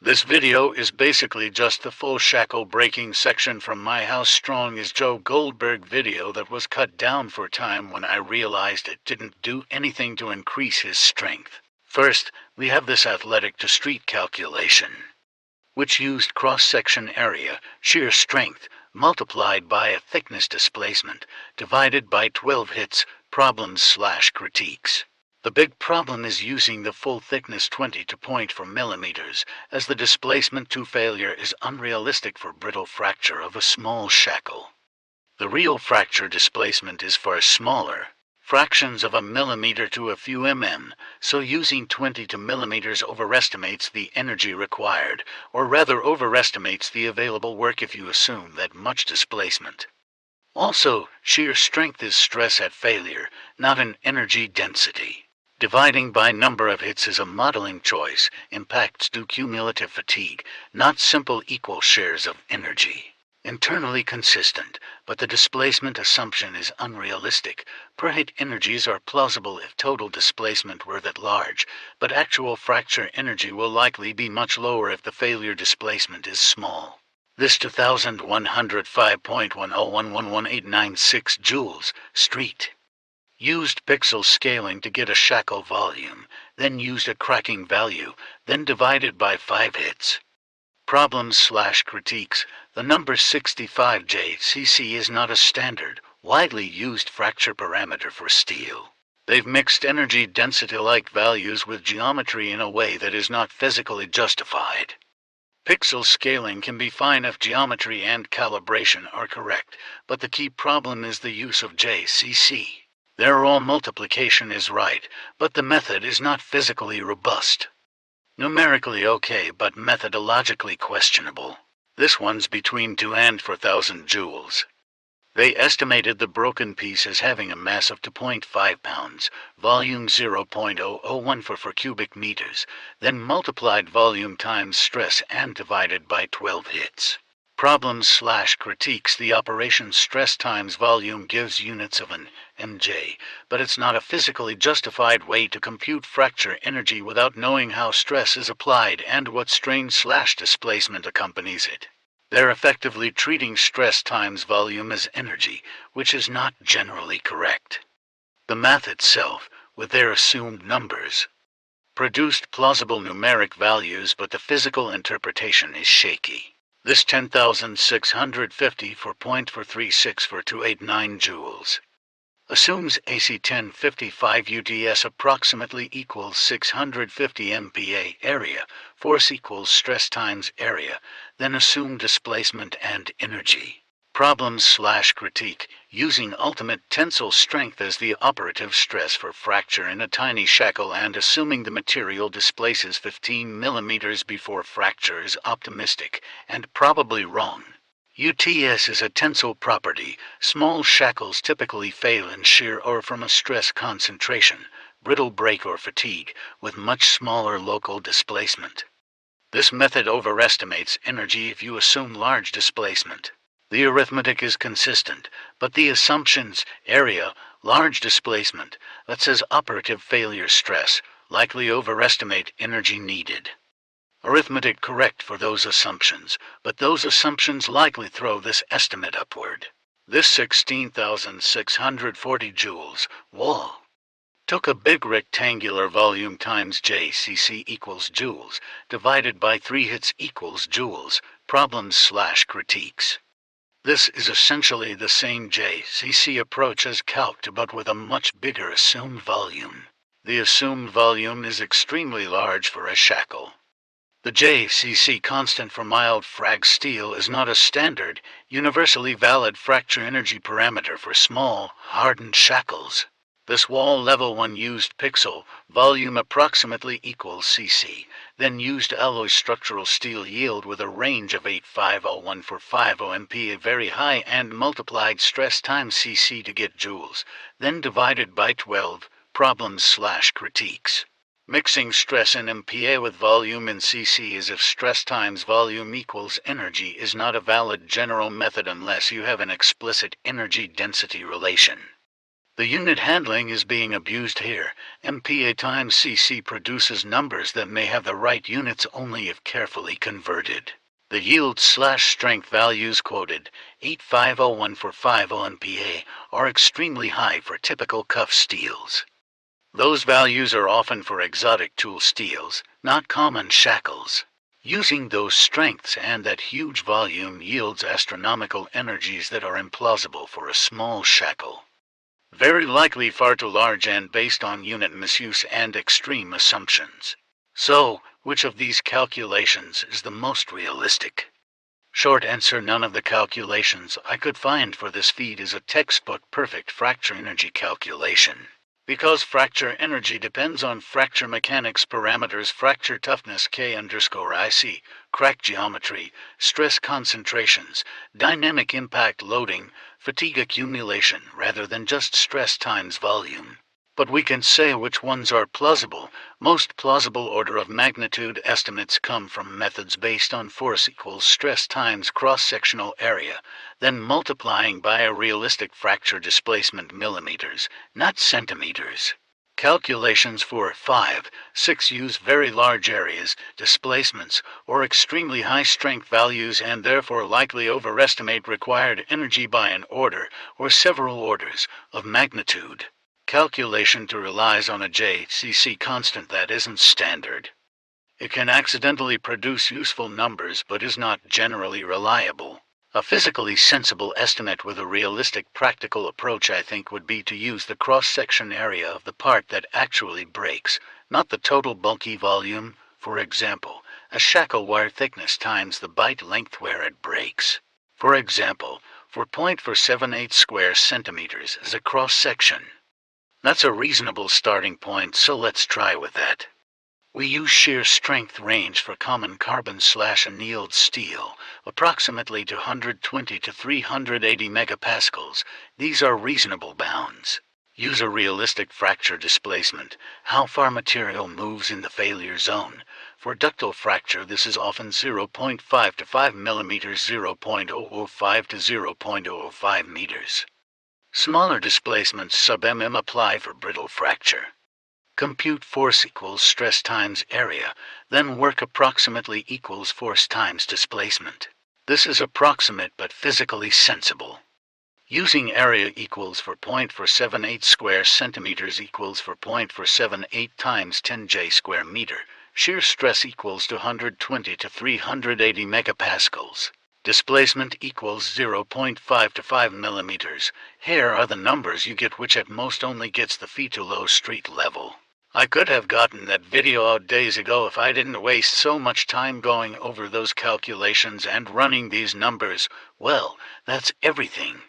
This video is basically just the full shackle breaking section from my How Strong is Joe Goldberg video that was cut down for time when I realized it didn't do anything to increase his strength. First, we have this athletic to street calculation, which used cross-section area, shear strength, multiplied by a thickness displacement, divided by 12 hits, problems/critiques. The big problem is using the full thickness 20 to 0.4 millimeters, as the displacement to failure is unrealistic for brittle fracture of a small shackle. The real fracture displacement is far smaller, fractions of a millimeter to a few mm, so using 20 to millimeters overestimates the energy required, or rather overestimates the available work if you assume that much displacement. Also, shear strength is stress at failure, not an energy density. Dividing by number of hits is a modeling choice, impacts due cumulative fatigue, not simple equal shares of energy. Internally consistent, but the displacement assumption is unrealistic. Per hit energies are plausible if total displacement were that large, but actual fracture energy will likely be much lower if the failure displacement is small. This 2105.10111896 joules, street. Used pixel scaling to get a shackle volume, then used a cracking value, then divided by 5 hits. Problems/critiques. The number 65 JCC is not a standard, widely used fracture parameter for steel. They've mixed energy density-like values with geometry in a way that is not physically justified. Pixel scaling can be fine if geometry and calibration are correct, but the key problem is the use of JCC. Their raw multiplication is right, but the method is not physically robust. Numerically okay, but methodologically questionable. This one's between 2 and 4,000 joules. They estimated the broken piece as having a mass of 2.5 pounds, volume 0.001 for cubic meters, then multiplied volume times stress and divided by 12 hits. Problems/critiques. The operation stress times volume gives units of an mj, but it's not a physically justified way to compute fracture energy without knowing how stress is applied and what strain/displacement accompanies it. They're effectively treating stress times volume as energy, which is not generally correct. The math itself, with their assumed numbers, produced plausible numeric values, but the physical interpretation is shaky. This 10,650 for 0.436 for 289 joules. Assumes AC 1055 UTS approximately equals 650 MPa area, force equals stress times area, then assume displacement and energy. Problems/critique. Using ultimate tensile strength as the operative stress for fracture in a tiny shackle and assuming the material displaces 15 millimeters before fracture is optimistic, and probably wrong. UTS is a tensile property. Small shackles typically fail in shear or from a stress concentration, brittle break or fatigue, with much smaller local displacement. This method overestimates energy if you assume large displacement. The arithmetic is consistent, but the assumptions, area, large displacement, that says operative failure stress, likely overestimate energy needed. Arithmetic correct for those assumptions, but those assumptions likely throw this estimate upward. This 16,640 joules, wall, took a big rectangular volume times JCC equals joules, divided by 3 hits equals joules, problems/critiques. This is essentially the same JCC approach as calc, but with a much bigger assumed volume. The assumed volume is extremely large for a shackle. The JCC constant for mild frag steel is not a standard, universally valid fracture energy parameter for small, hardened shackles. This wall level 1 used pixel, volume approximately equals cc, then used alloy structural steel yield with a range of 8501450 MPa very high and multiplied stress times cc to get joules, then divided by 12, problems/critiques. Mixing stress in MPa with volume in cc as if stress times volume equals energy is not a valid general method unless you have an explicit energy density relation. The unit handling is being abused here. MPa times cc produces numbers that may have the right units only if carefully converted. The yield/strength values quoted, 8501 for 50 MPa, are extremely high for typical cuff steels. Those values are often for exotic tool steels, not common shackles. Using those strengths and that huge volume yields astronomical energies that are implausible for a small shackle. Very likely far too large and based on unit misuse and extreme assumptions. So, which of these calculations is the most realistic? Short answer: none of the calculations I could find for this feed is a textbook perfect fracture energy calculation. Because fracture energy depends on fracture mechanics parameters, fracture toughness K_IC, crack geometry, stress concentrations, dynamic impact loading, fatigue accumulation, rather than just stress times volume. But we can say which ones are plausible. Most plausible order of magnitude estimates come from methods based on force equals stress times cross-sectional area, then multiplying by a realistic fracture displacement millimeters, not centimeters. Calculations for 5, 6 use very large areas, displacements, or extremely high strength values and therefore likely overestimate required energy by an order, or several orders, of magnitude. Calculation 2 relies on a JCC constant that isn't standard. It can accidentally produce useful numbers but is not generally reliable. A physically sensible estimate with a realistic practical approach I think would be to use the cross-section area of the part that actually breaks, not the total bulky volume, for example, a shackle wire thickness times the byte length where it breaks. For example, for 0.478 square centimeters as a cross-section. That's a reasonable starting point, so let's try with that. We use shear strength range for common carbon/annealed steel, approximately 220 to 380 megapascals. These are reasonable bounds. Use a realistic fracture displacement, how far material moves in the failure zone. For ductile fracture this is often 0.5 to 5 millimeters, 0.005 to 0.005 meters. Smaller displacements sub-mm apply for brittle fracture. Compute force equals stress times area, then work approximately equals force times displacement. This is approximate but physically sensible. Using area equals for 0.478 square centimeters equals for 0.478 times 10J square meter, shear stress equals 220 to 380 megapascals. Displacement equals 0.5 to 5 millimeters. Here are the numbers you get, which at most only gets the feet to low street level. I could have gotten that video out days ago if I didn't waste so much time going over those calculations and running these numbers. Well, that's everything.